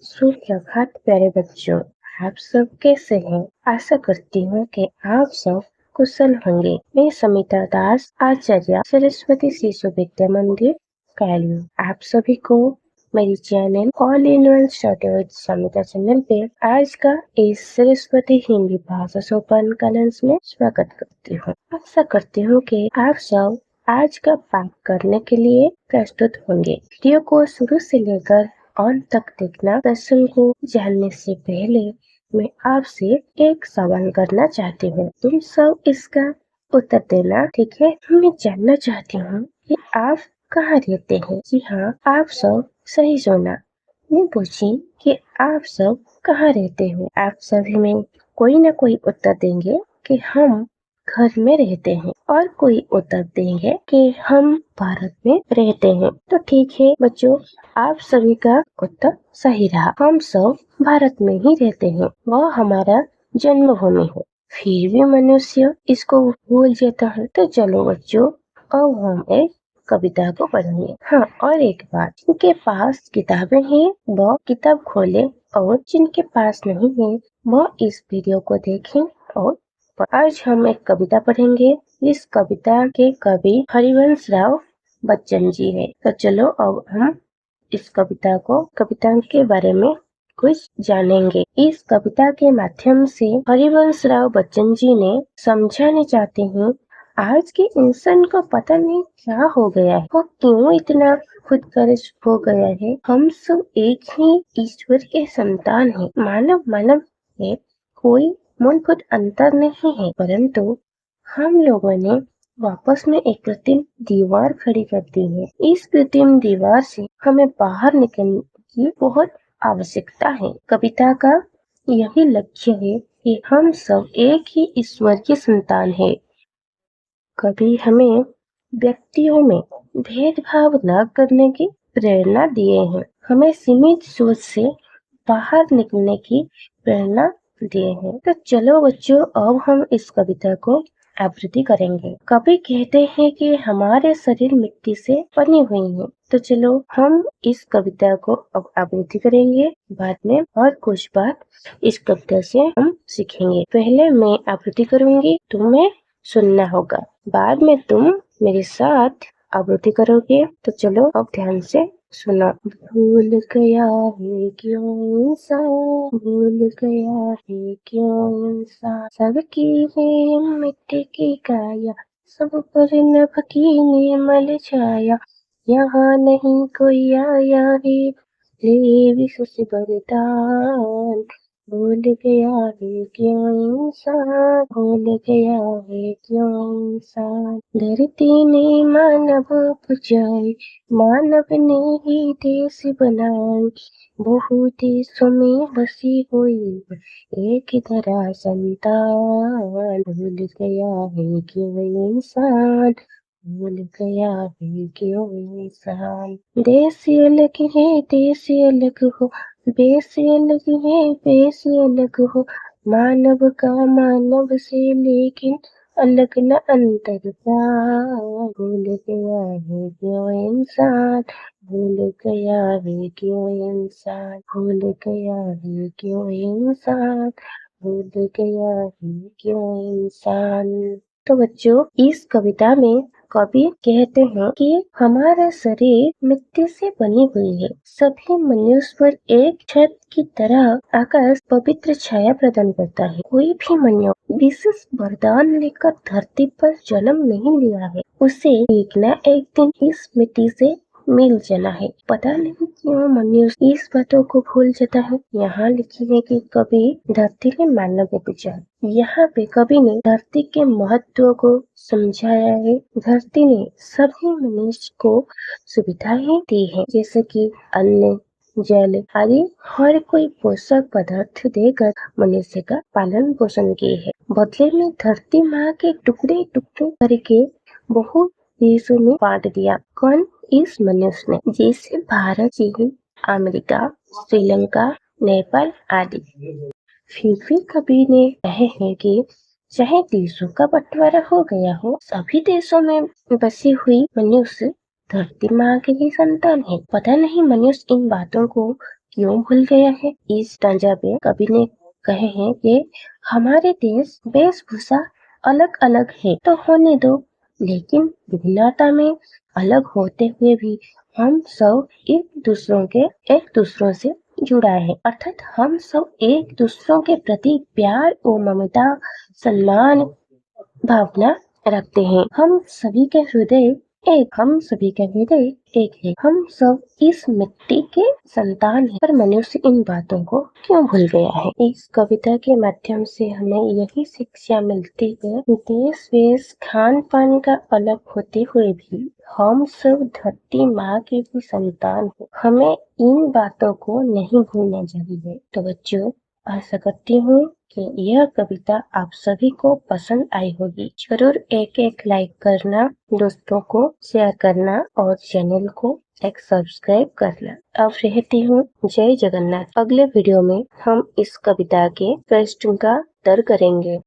सुप्रभात प्यारे बच्चों, आप सब कैसे हैं? आशा करती हूँ कि आप सब कुशल होंगे। मैं समिता दास, आचार्य सरस्वती शिशु विद्या मंदिर कैलू। आप सभी को मेरी channel all in one study with Samita channel पे आज का इस सरस्वती हिंदी भाषा सोपान कॉलेज में स्वागत करती हूँ। आशा करती हूँ कि आप सब आज का पाठ करने के लिए प्रस्तुत होंगे। वीडियो को शुरू से लेकर अंत तक देखना। प्रश्न को जानने से पहले मैं आपसे एक सवाल करना चाहती हूँ। तुम सब इसका उत्तर देना, ठीक है? मैं जानना चाहती हूँ कि आप कहाँ रहते हैं? जी हाँ, आप सब सही सुना। मैं पूछी कि आप सब कहाँ रहते हो? आप सभी में कोई न कोई उत्तर देंगे कि हम घर में रहते हैं, और कोई उत्तर देंगे कि हम भारत में रहते हैं। तो ठीक है बच्चों, आप सभी का उत्तर सही रहा। हम सब भारत में ही रहते हैं, वह हमारा जन्मभूमि है। फिर भी मनुष्य इसको भूल जाता है। तो चलो बच्चों, अब हम एक कविता को पढ़ेंगे। हाँ, और एक बात, जिनके पास किताबें हैं वह किताब खोले, और जिनके पास नहीं है वह इस वीडियो को देखें। और आज हम एक कविता पढ़ेंगे। इस कविता के कवि हरिवंश राव बच्चन जी है। तो चलो अब हम इस कविता के बारे में कुछ जानेंगे। इस कविता के माध्यम से हरिवंश राव बच्चन जी ने समझाने चाहते हैं, आज के इंसान को पता नहीं क्या हो गया है, वो क्यों इतना खुदगर्ज हो गया है। हम सब एक ही ईश्वर के संतान हैं। मानव है, कोई मूलभूत अंतर नहीं है, परंतु हम लोगों ने वापस में एक कृत्रिम दीवार खड़ी कर दी है। इस कृत्रिम दीवार से हमें बाहर निकलने की बहुत आवश्यकता है। कविता का यही लक्ष्य है कि हम सब एक ही ईश्वर की संतान है। कभी हमें व्यक्तियों में भेदभाव न करने की प्रेरणा दिए हैं। हमें सीमित सोच से बाहर निकलने की प्रेरणा दिए हैं। तो चलो बच्चों, अब हम इस कविता को आवृत्ति करेंगे। कवि कहते हैं कि हमारे शरीर मिट्टी से बनी हुई है। तो चलो हम इस कविता को अब आवृत्ति करेंगे बाद में, और कुछ बात इस कविता से हम सीखेंगे। पहले मैं आवृत्ति करूंगी, तुम्हें सुनना होगा, बाद में तुम मेरे साथ आवृत्ति करोगे। तो चलो अब ध्यान से सुनो। भूल गया है क्यों इंसान, भूल गया है क्यों इंसान, सबकी है मिट्टी की काया, सब पर नभ की निर्मल छाया, यहाँ नहीं कोई आया है ले विश्व वरदान, भूल गया है क्यों इंसान, भूल गया है क्यों इंसान, धरती ने मानव उपजाए, मानव ने ही देश बनाए, बहु देशों में बसी हुई एक तरह संतान, भूल गया है क्यों इंसान, भूल गया है क्यों इंसान, देश अलग है देश अलग हो, बेस अलग है बेस अलग हो, मानव का मानव से लेकिन अलग न अंतर था, भूल गया है क्यों इंसान, भूल गया है क्यों इंसान, भूल गया है क्यों इंसान, भूल गया है क्यों इंसान। तो बच्चों, इस कविता में कवि कहते हैं कि हमारा शरीर मिट्टी से बनी हुई है। सभी मनुष्य पर एक छत की तरह आकाश पवित्र छाया प्रदान करता है। कोई भी मनुष्य विशेष वरदान लेकर धरती पर जन्म नहीं लिया है। उसे एक न एक दिन इस मिट्टी से मिल जाना है। पता नहीं क्यों मनुष्य इस बातों को भूल जाता है। यहाँ लिखी है कि कभी धरती ने मानव को पूछा। यहाँ पे कवि ने धरती के महत्व को समझाया है। धरती ने सभी मनुष्य को सुविधाएं दी है, जैसे कि अन्न, जल आदि हर कोई पोषक पदार्थ देकर मनुष्य का पालन पोषण किए है। बदले में धरती माँ के टुकड़े टुकड़े करके बहुत देशों में बांट दिया। कौन? इस मनुष्य ने, जैसे भारत, चीन, अमेरिका, श्रीलंका, नेपाल आदि। फिर भी कवि ने कहे हैं कि चाहे देशों का बंटवारा हो गया हो, सभी देशों में बसी हुई मनुष्य धरती माँ के ही संतान है। पता नहीं मनुष्य इन बातों को क्यों भूल गया है? इस स्टैंजा में कवि ने कहे हैं कि हमारे देश वेशभूषा अलग अलग है तो होने दो, लेकिन विभिन्नता में अलग होते हुए भी हम सब एक दूसरों से जुड़ा है, अर्थात हम सब एक दूसरों के प्रति प्यार और ममता सम्मान भावना रखते हैं। हम सभी के हृदय एक है। हम सब इस मिट्टी के संतान हैं। पर मनुष्य इन बातों को क्यों भूल गया है? इस कविता के माध्यम से हमें यही शिक्षा मिलती है, देश वेश खान पान का अलग होते हुए भी हम सब धरती माँ के भी संतान हैं। हमें इन बातों को नहीं भूलना चाहिए। तो बच्चों, आशा करती हूँ कि यह कविता आप सभी को पसंद आई होगी। जरूर एक लाइक करना, दोस्तों को शेयर करना और चैनल को एक सब्सक्राइब करना। अब रहती हूँ जय जगन्नाथ। अगले वीडियो में हम इस कविता के प्रश्न का उत्तर करेंगे।